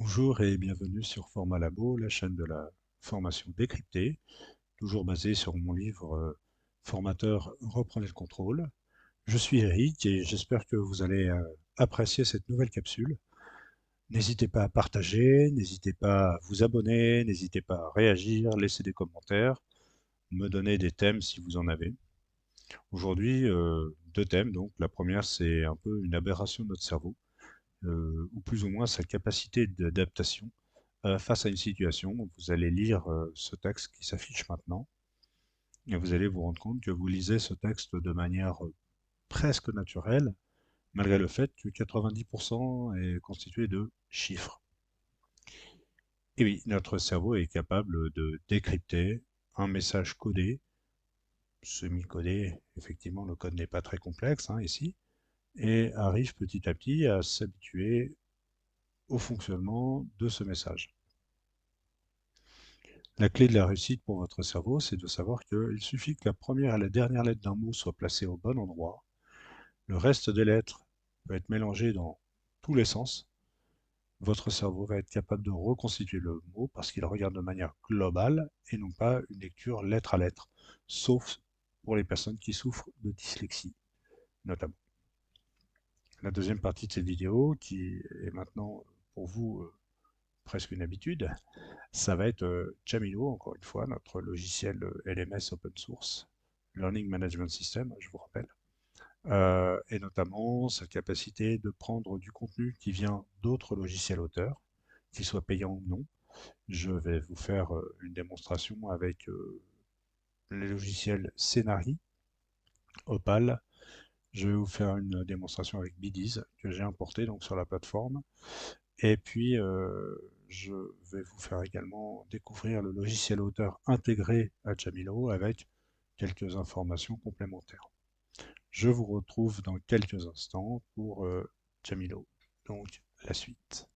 Bonjour et bienvenue sur Format Labo, la chaîne de la formation décryptée, toujours basée sur mon livre Formateur, reprenez le contrôle. Je suis Eric et j'espère que vous allez apprécier cette nouvelle capsule. N'hésitez pas à partager, n'hésitez pas à vous abonner, n'hésitez pas à réagir, laisser des commentaires, me donner des thèmes si vous en avez. Aujourd'hui, deux thèmes. Donc, la première, c'est un peu une aberration de notre cerveau, ou plus ou moins sa capacité d'adaptation face à une situation. Vous allez lire ce texte qui s'affiche maintenant et vous allez vous rendre compte que vous lisez ce texte de manière presque naturelle, malgré le fait que 90% est constitué de chiffres. Et oui, notre cerveau est capable de décrypter un message codé, semi-codé, effectivement le code n'est pas très complexe ici, et arrive petit à petit à s'habituer au fonctionnement de ce message. La clé de la réussite pour votre cerveau, c'est de savoir qu'il suffit que la première et la dernière lettre d'un mot soient placées au bon endroit. Le reste des lettres peut être mélangé dans tous les sens. Votre cerveau va être capable de reconstituer le mot parce qu'il regarde de manière globale et non pas une lecture lettre à lettre, sauf pour les personnes qui souffrent de dyslexie, notamment. La deuxième partie de cette vidéo, qui est maintenant pour vous presque une habitude, ça va être Jamilo, encore une fois, notre logiciel LMS open source, Learning Management System, je vous rappelle, et notamment sa capacité de prendre du contenu qui vient d'autres logiciels auteurs, qu'ils soient payants ou non. Je vais vous faire une démonstration avec les logiciels Scénari, Opal. Je vais vous faire une démonstration avec Bidiz que j'ai importé donc sur la plateforme. Et puis, je vais vous faire également découvrir le logiciel auteur intégré à Jamilo avec quelques informations complémentaires. Je vous retrouve dans quelques instants pour Jamilo. Donc, la suite.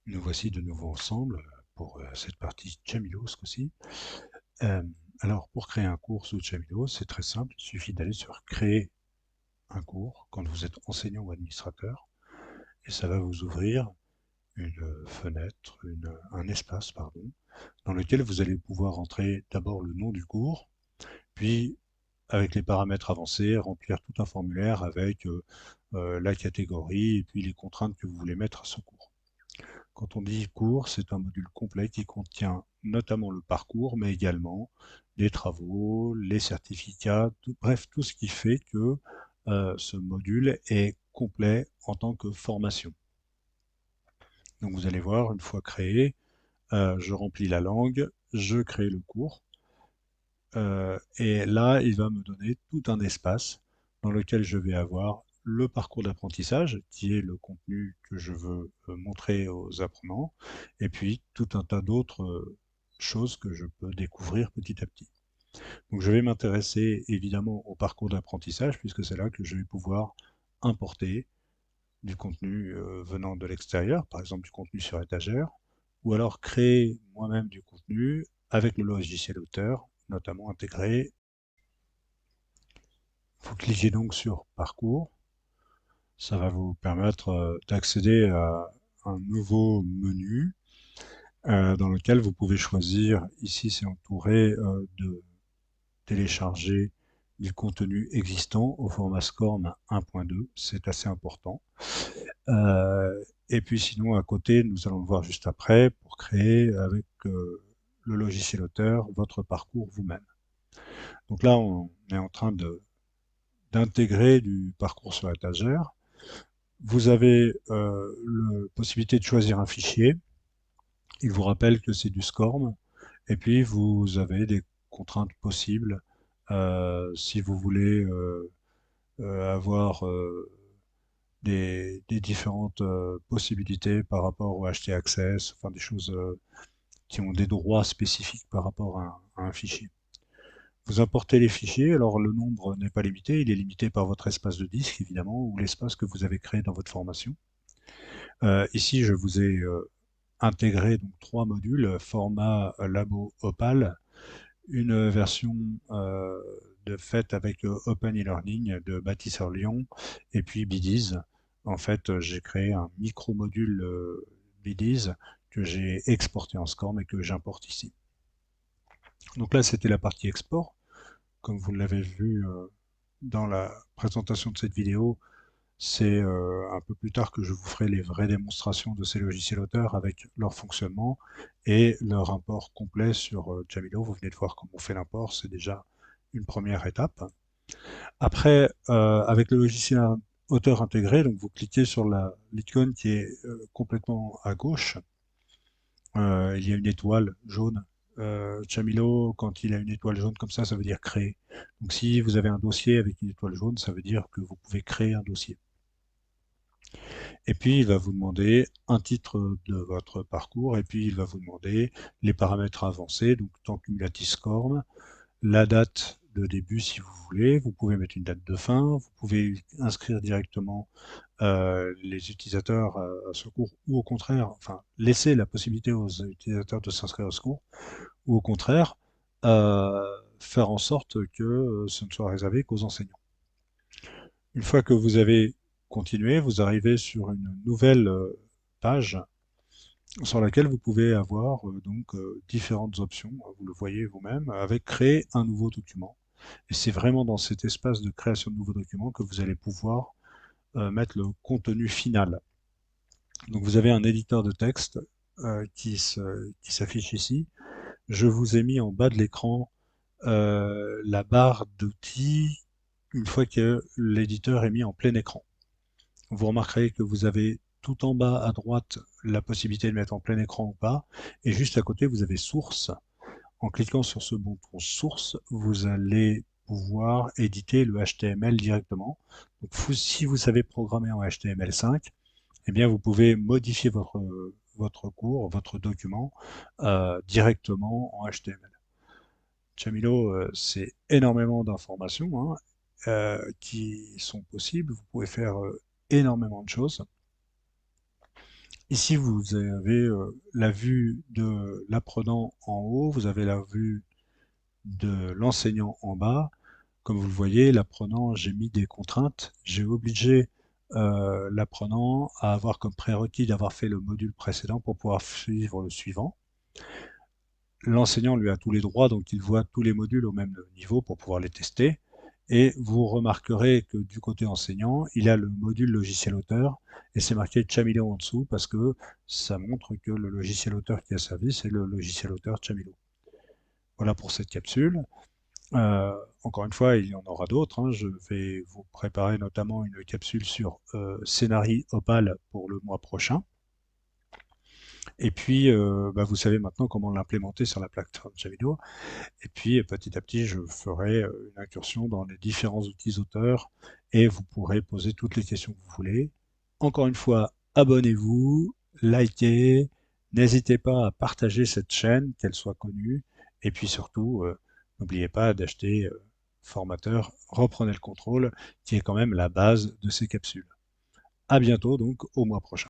Nous voici de nouveau ensemble pour cette partie Jamilo ce coup-ci. Euh, alors, pour créer un cours sous Jamilo, c'est très simple. Il suffit d'aller sur Créer un cours quand vous êtes enseignant ou administrateur. Et ça va vous ouvrir une fenêtre, un espace, pardon, dans lequel vous allez pouvoir entrer d'abord le nom du cours, puis avec les paramètres avancés, remplir tout un formulaire avec la catégorie et puis les contraintes que vous voulez mettre à ce cours. Quand on dit cours, c'est un module complet qui contient notamment le parcours, mais également les travaux, les certificats, bref, tout ce qui fait que ce module est complet en tant que formation. Donc vous allez voir, une fois créé, je remplis la langue, je crée le cours, et là, il va me donner tout un espace dans lequel je vais avoir le parcours d'apprentissage, qui est le contenu que je veux montrer aux apprenants, et puis tout un tas d'autres choses que je peux découvrir petit à petit. Donc je vais m'intéresser évidemment au parcours d'apprentissage, puisque c'est là que je vais pouvoir importer du contenu venant de l'extérieur, par exemple du contenu sur étagère, ou alors créer moi-même du contenu avec le logiciel auteur, notamment intégré. Vous cliquez donc sur Parcours. Ça va vous permettre d'accéder à un nouveau menu dans lequel vous pouvez choisir, ici c'est entouré de télécharger du contenu existant au format SCORM 1.2, c'est assez important. Et puis sinon, à côté, nous allons le voir juste après, pour créer avec le logiciel auteur votre parcours vous-même. Donc là, on est en train d'intégrer du parcours sur étagère. Vous avez la possibilité de choisir un fichier. Il vous rappelle que c'est du SCORM. Et puis, vous avez des contraintes possibles si vous voulez avoir des différentes possibilités par rapport au HT Access, enfin des choses qui ont des droits spécifiques par rapport à un fichier. Vous importez les fichiers, alors le nombre n'est pas limité, il est limité par votre espace de disque évidemment, ou l'espace que vous avez créé dans votre formation. Ici, je vous ai intégré donc 3 modules, format Labo Opal, une version faite avec Open e-learning de Bâtisseur Lyon, et puis Bidiz, En fait, j'ai créé un micro-module Belize que j'ai exporté en SCORM et que j'importe ici. Donc là, c'était la partie export. Comme vous l'avez vu dans la présentation de cette vidéo, c'est un peu plus tard que je vous ferai les vraies démonstrations de ces logiciels auteurs avec leur fonctionnement et leur import complet sur Jamilo. Vous venez de voir comment on fait l'import, c'est déjà une première étape. Après, avec le logiciel auteur intégré, donc vous cliquez sur l'icône qui est complètement à gauche. Il y a une étoile jaune. Jamilo, quand il a une étoile jaune comme ça veut dire créer. Donc si vous avez un dossier avec une étoile jaune, ça veut dire que vous pouvez créer un dossier. Et puis il va vous demander un titre de votre parcours, et puis il va vous demander les paramètres avancés, donc temps cumulatif SCORM, la date de début si vous voulez, vous pouvez mettre une date de fin, vous pouvez inscrire directement les utilisateurs à ce cours, ou au contraire, enfin laisser la possibilité aux utilisateurs de s'inscrire au secours, ou au contraire, faire en sorte que ce ne soit réservé qu'aux enseignants. Une fois que vous avez continué, vous arrivez sur une nouvelle page sur laquelle vous pouvez avoir différentes options, vous le voyez vous-même, avec créer un nouveau document. Et c'est vraiment dans cet espace de création de nouveaux documents que vous allez pouvoir mettre le contenu final. Donc vous avez un éditeur de texte qui s'affiche ici. Je vous ai mis en bas de l'écran la barre d'outils une fois que l'éditeur est mis en plein écran. Vous remarquerez que vous avez tout en bas à droite la possibilité de mettre en plein écran ou pas, et juste à côté vous avez source. En cliquant sur ce bouton source, vous allez pouvoir éditer le HTML directement. Donc si vous savez programmer en HTML5, eh bien vous pouvez modifier votre cours, votre document directement en HTML. Jamilo, c'est énormément d'informations qui sont possibles. Vous pouvez faire énormément de choses. Ici, vous avez la vue de l'apprenant en haut, vous avez la vue de l'enseignant en bas. Comme vous le voyez, l'apprenant, j'ai mis des contraintes. J'ai obligé l'apprenant à avoir comme prérequis d'avoir fait le module précédent pour pouvoir suivre le suivant. L'enseignant lui a tous les droits, donc il voit tous les modules au même niveau pour pouvoir les tester. Et vous remarquerez que du côté enseignant, il a le module logiciel auteur et c'est marqué Jamilo en dessous parce que ça montre que le logiciel auteur qui a servi, c'est le logiciel auteur Jamilo. Voilà pour cette capsule. Encore une fois, il y en aura d'autres, hein. Je vais vous préparer notamment une capsule sur Scénarii Opal pour le mois prochain. Et puis, vous savez maintenant comment l'implémenter sur la plateforme Jamilo. Et puis, petit à petit, je ferai une incursion dans les différents outils auteurs et vous pourrez poser toutes les questions que vous voulez. Encore une fois, abonnez-vous, likez, n'hésitez pas à partager cette chaîne, qu'elle soit connue. Et puis surtout, n'oubliez pas d'acheter Formateur, reprenez le contrôle, qui est quand même la base de ces capsules. À bientôt donc, au mois prochain.